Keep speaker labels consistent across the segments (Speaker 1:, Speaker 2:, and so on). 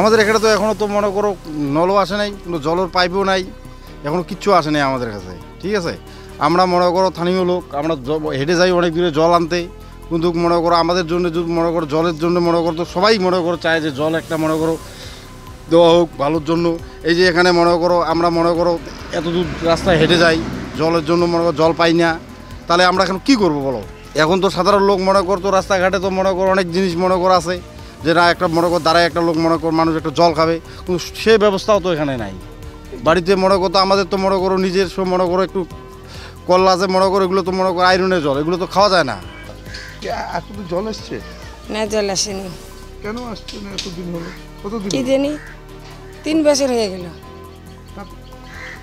Speaker 1: আমাদের এখানে তো এখনও তো মনে করো নলও আসে নাই, কোনো জলের পাইপও নাই, এখনও কিচ্ছু আসে নাই আমাদের কাছে। ঠিক আছে, আমরা মনে করো স্থানীয় লোক, আমরা হেঁটে যাই অনেক দূরে জল আনতে, কিন্তু মনে করো আমাদের জন্য যদি মনে করো জলের জন্য মনে করো তো সবাই মনে করো চায় যে জল একটা মনে করো দেওয়া হোক ভালোর জন্য। এই যে এখানে মনে করো আমরা মনে করো এত দূর রাস্তায় হেঁটে যাই জলের জন্য, মনে করো জল পাই না, তাহলে আমরা এখন কী করবো বলো? এখন তো সাধারণ লোক মনে করতো রাস্তাঘাটে তো মনে করো অনেক জিনিস মনে করো আছে যে না একটা মনে করো দাঁড়ায় একটা লোক মনে করো মানুষ একটা জল খাবে, কিন্তু সে ব্যবস্থাও তো এখানে নাই। বাড়িতে মনে করতো আমাদের তো মনে করো নিজের সব মনে করো একটু কল আছে মনে করো, এগুলো তো মনে করো আয়রনের জল, এগুলো তো খাওয়া যায় না।
Speaker 2: এতদিন জল আসছে
Speaker 3: না, জল আসেনি।
Speaker 2: কেন আসছে না এতদিন হলো? কতদিন
Speaker 3: কি জানি 3 বছর হয়ে গেল,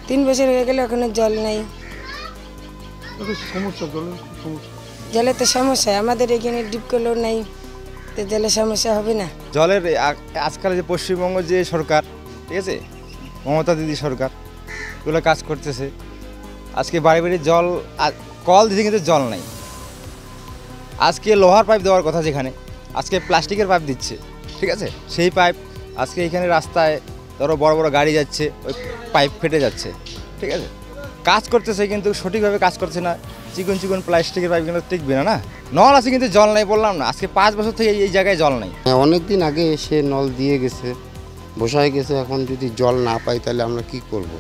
Speaker 3: 3 বছর হয়ে গেল এখনো জল নাই।
Speaker 2: সমস্যা, জলের সমস্যা।
Speaker 3: জলের তো সমস্যা, আমাদের এখানে ডিপকলও নাই, তো জলের সমস্যা হবে না।
Speaker 4: জলের আজকাল যে পশ্চিমবঙ্গ যে সরকার, ঠিক আছে, মমতা দিদি সরকার, এগুলো কাজ করতেছে। আজকে বাড়ি বাড়ি জল, কল দিতে কিন্তু জল নাই। আজকে লোহার পাইপ দেওয়ার কথা যেখানে, আজকে প্লাস্টিকের পাইপ দিচ্ছে। ঠিক আছে, সেই পাইপ আজকে এখানে রাস্তায় ধরো বড় বড় গাড়ি যাচ্ছে, ওই পাইপ ফেটে যাচ্ছে। ঠিক আছে, কাজ করতেছে কিন্তু সঠিকভাবে কাজ করছে না। চিকন চিকন প্লাস্টিকের পাইপ কিন্তু টিকবে না। নল আছে কিন্তু জল নাই, বললাম না, আজকে 5 বছর থেকে এই জায়গায় জল নাই।
Speaker 5: অনেক দিন আগে এসে নল দিয়ে গেছে, বসায় গেছে, এখন যদি জল না পাই তাহলে আমরা কি করব?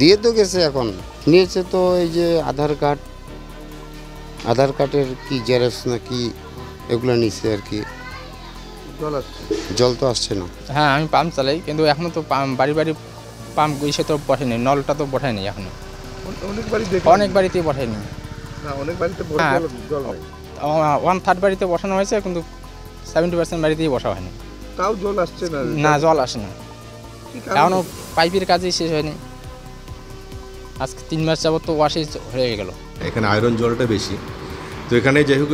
Speaker 5: দিয়ে তো গেছে, এখন নিয়েছে তো এই যে আধার কার্ডের কি জেরক্স নাকি এগুলো নিচ্ছে আর কি।
Speaker 2: জল আসছে,
Speaker 5: জল তো আসছে না।
Speaker 6: হ্যাঁ, আমি পাম্প চালাই, কিন্তু এখনও তো বাড়ি বাড়ি পাম্প এসে তো বসেনি, নলটা তো বসায়নি এখনো।
Speaker 2: অনেক বাড়ি দেখে,
Speaker 6: অনেক বাড়িতেই বসায়নি।
Speaker 2: না অনেক বাড়িতে
Speaker 6: হ্যাঁ,
Speaker 2: জল নাই,
Speaker 6: 1/3 বাড়িতে বসানো হয়েছে, কিন্তু 70% বাড়িতেই বসা হয়নি।
Speaker 2: তাও জল আসছে না।
Speaker 6: না, জল আসে না,
Speaker 2: কি কারণে?
Speaker 6: এখনও পাইপের কাজই শেষ হয়নি। আজকে 3 মাস যাবত তো ওয়াশই হয়ে গেল।
Speaker 7: এখানে আয়রন জলটা বেশি, তো এখানে যাই হোক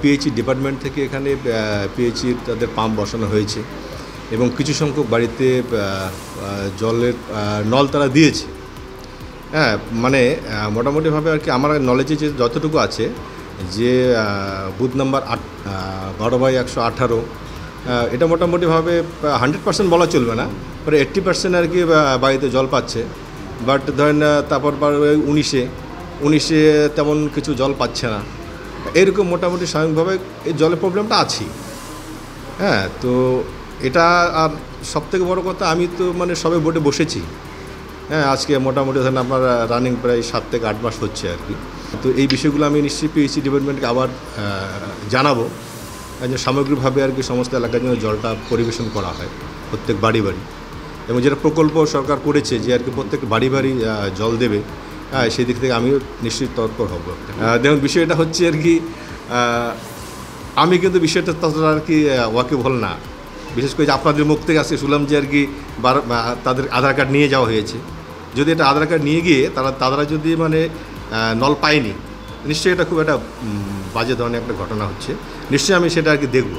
Speaker 7: পিএইচই ডিপার্টমেন্ট থেকে এখানে পিএইচই তাদের পাম্প বসানো হয়েছে এবং কিছু সংখ্যক বাড়িতে জলের নল তারা দিয়েছে। হ্যাঁ, মানে মোটামুটিভাবে আর কি আমার নলেজে যে যতটুকু আছে যে বুথ নাম্বার 12/118, এটা মোটামুটিভাবে 100% বলা চলবে না, প্রায় 80% আর কি বাড়িতে জল পাচ্ছে। বাট ধরেন তারপর 19-এ তেমন কিছু জল পাচ্ছে না, এরকম মোটামুটি স্বাভাবিকভাবে এই জলের প্রবলেমটা আছেই। হ্যাঁ, তো এটা আর সবথেকে বড় কথা, আমি তো মানে সবে বোর্ডে বসেছি। হ্যাঁ, আজকে মোটামুটি ধরেন আপনার রানিং প্রায় 7 থেকে 8 মাস হচ্ছে আর কি। তো এই বিষয়গুলো আমি নিশ্চয়ই পিএইচই ডিপার্টমেন্টকে আবার জানাবো যে সামগ্রিকভাবে আর কি সমস্ত এলাকার জন্য জলটা পরিবেশন করা হয় প্রত্যেক বাড়ি বাড়ি, এবং যেটা প্রকল্প সরকার করেছে যে আর কি প্রত্যেক বাড়ি বাড়ি জল দেবে। হ্যাঁ, সেই দিক থেকে আমিও নিশ্চয়ই তৎপর হব। দেখুন, বিষয়টা হচ্ছে আর কি আমি কিন্তু বিষয়টা ততটা আর কি ওয়াকিবহল না, বিশেষ করে যে আপনাদের মুখ থেকে আজকে শুনলাম যে আর কি তাদের আধার কার্ড নিয়ে যাওয়া হয়েছে। যদি এটা আধার কার্ড নিয়ে গিয়ে তারা যদি মানে নল পায়নি, নিশ্চয়ই এটা খুব একটা বাজে ধরনের একটা ঘটনা হচ্ছে। নিশ্চয়ই আমি সেটা আর কি দেখব।